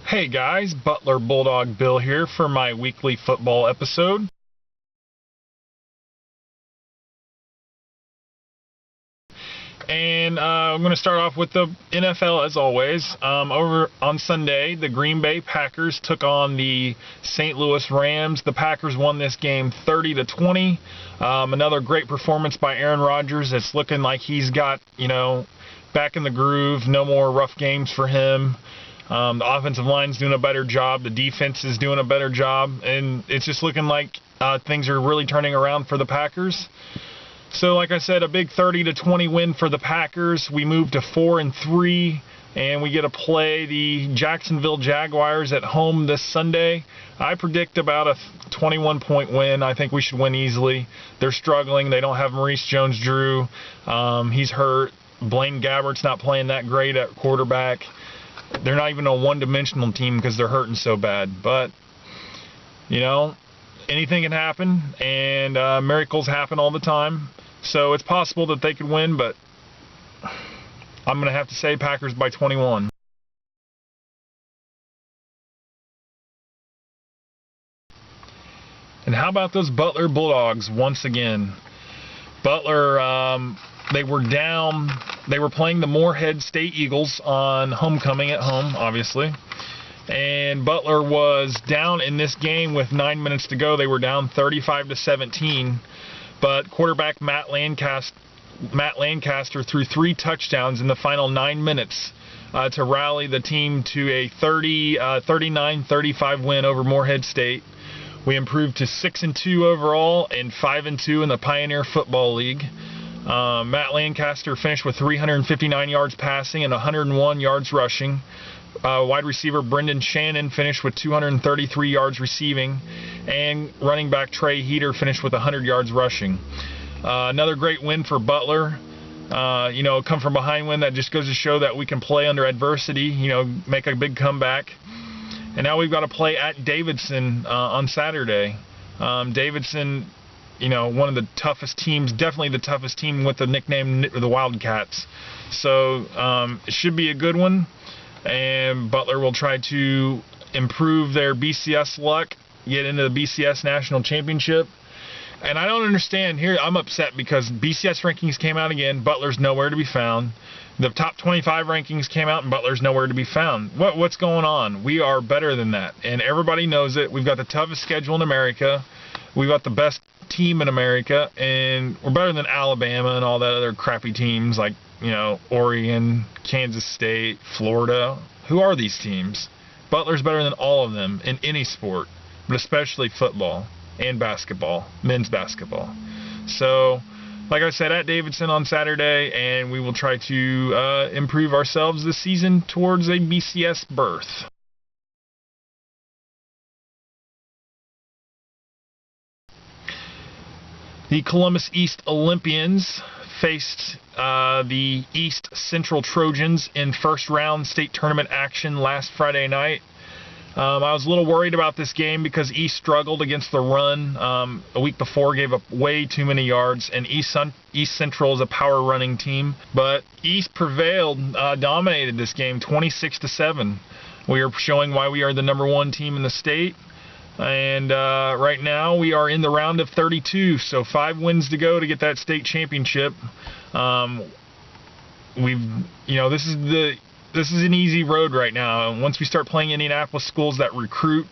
Hey guys, Butler Bulldog Bill here for my weekly football episode. And I'm going to start off with the NFL as always. Over on Sunday, the Green Bay Packers took on the St. Louis Rams. The Packers won this game 30-20. Another great performance by Aaron Rodgers. It's looking like he's got, back in the groove. No more rough games for him. The offensive line's doing a better job. The defense is doing a better job. And it's just looking like things are really turning around for the Packers. So, like I said, a big 30-20 win for the Packers. We move to 4-3, and we get to play the Jacksonville Jaguars at home this Sunday. I predict about a 21-point win. I think we should win easily. They're struggling. They don't have Maurice Jones-Drew. He's hurt. Blaine Gabbert's not playing that great at quarterback. They're not even a one-dimensional team because they're hurting so bad. But, anything can happen, and miracles happen all the time. So it's possible that they could win, but I'm going to have to say Packers by 21. And how about those Butler Bulldogs once again? Butler, they were down. They were playing the Morehead State Eagles on homecoming at home, obviously. And Butler was down in this game with 9 minutes to go. They were down 35-17. But quarterback Matt Lancaster threw 3 touchdowns in the final 9 minutes to rally the team to a 39-35 win over Morehead State. We improved to 6-2 overall and 5-2 in the Pioneer Football League. Matt Lancaster finished with 359 yards passing and 101 yards rushing. Wide receiver Brendan Shannon finished with 233 yards receiving, and running back Trey Heater finished with 100 yards rushing. Another great win for Butler. Come from behind win that just goes to show that we can play under adversity, make a big comeback. And now we've got to play at Davidson on Saturday. Davidson, one of the toughest teams, definitely the toughest team with the nickname the Wildcats. So it should be a good one. And Butler will try to improve their BCS luck, get into the BCS National Championship. And I don't understand here. I'm upset because BCS rankings came out again. Butler's nowhere to be found. The top 25 rankings came out, and Butler's nowhere to be found. What's going on? We are better than that, and everybody knows it. We've got the toughest schedule in America. We've got the best team in America, and we're better than Alabama and all that other crappy teams like Oregon, Kansas State, Florida. Who are these teams? Butler's better than all of them in any sport, but especially football and basketball, men's basketball. So, like I said, at Davidson on Saturday, and we will try to improve ourselves this season towards a BCS berth. The Columbus East Olympians faced the East Central Trojans in first-round state tournament action last Friday night. I was a little worried about this game because East struggled against the run a week before, gave up way too many yards, and East Central is a power-running team. But East prevailed, dominated this game 26-7. We are showing why we are the #1 team in the state. And right now we are in the round of 32, so 5 wins to go to get that state championship. This is an easy road right now. And once we start playing Indianapolis schools that recruit,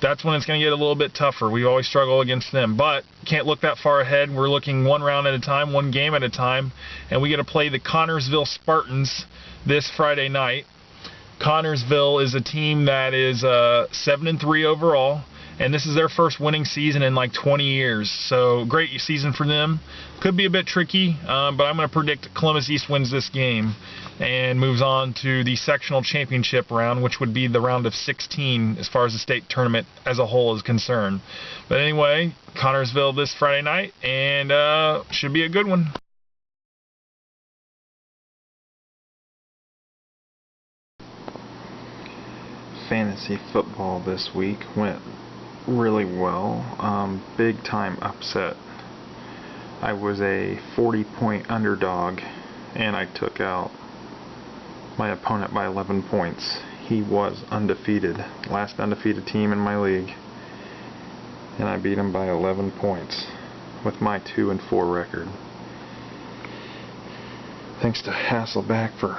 that's when it's going to get a little bit tougher. We always struggle against them, but can't look that far ahead. We're looking one round at a time, one game at a time, and we get to play the Connorsville Spartans this Friday night. Connorsville is a team that is 7-3 overall, and this is their first winning season in like 20 years. So great season for them. Could be a bit tricky, but I'm going to predict Columbus East wins this game and moves on to the sectional championship round, which would be the round of 16 as far as the state tournament as a whole is concerned. But anyway, Connorsville this Friday night, and should be a good one. Fantasy football this week went really well. Big time upset. I was a 40-point underdog, and I took out my opponent by 11 points. he was undefeated. Last undefeated team in my league. And I beat him by 11 points with my 2-4 record. Thanks to Hasselback for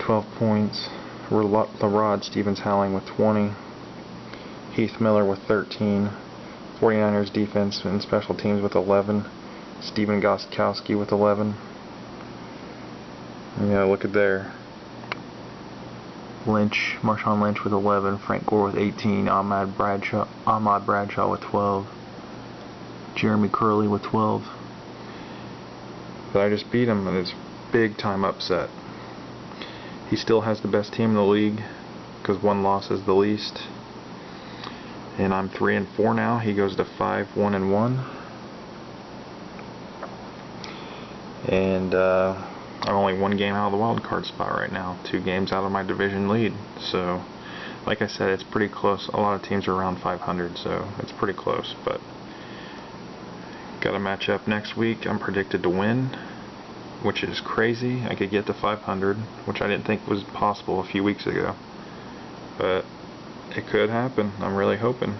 12 points. LaRod Stevens-Howling with 20. Heath Miller with 13. 49ers defense and special teams with 11. Steven Gostkowski with 11. Yeah, look at there. Marshawn Lynch with 11. Frank Gore with 18. Ahmad Bradshaw with 12. Jeremy Curley with 12. But I just beat him, and it's big time upset. He still has the best team in the league because one loss is the least. And I'm 3-4 now. He goes to 5-1-1. And I'm only one game out of the wild card spot right now. 2 games out of my division lead. So, like I said, it's pretty close. A lot of teams are around 500, so it's pretty close. But got a match up next week. I'm predicted to win, which is crazy. I could get to 500, which I didn't think was possible a few weeks ago. But it could happen. I'm really hoping.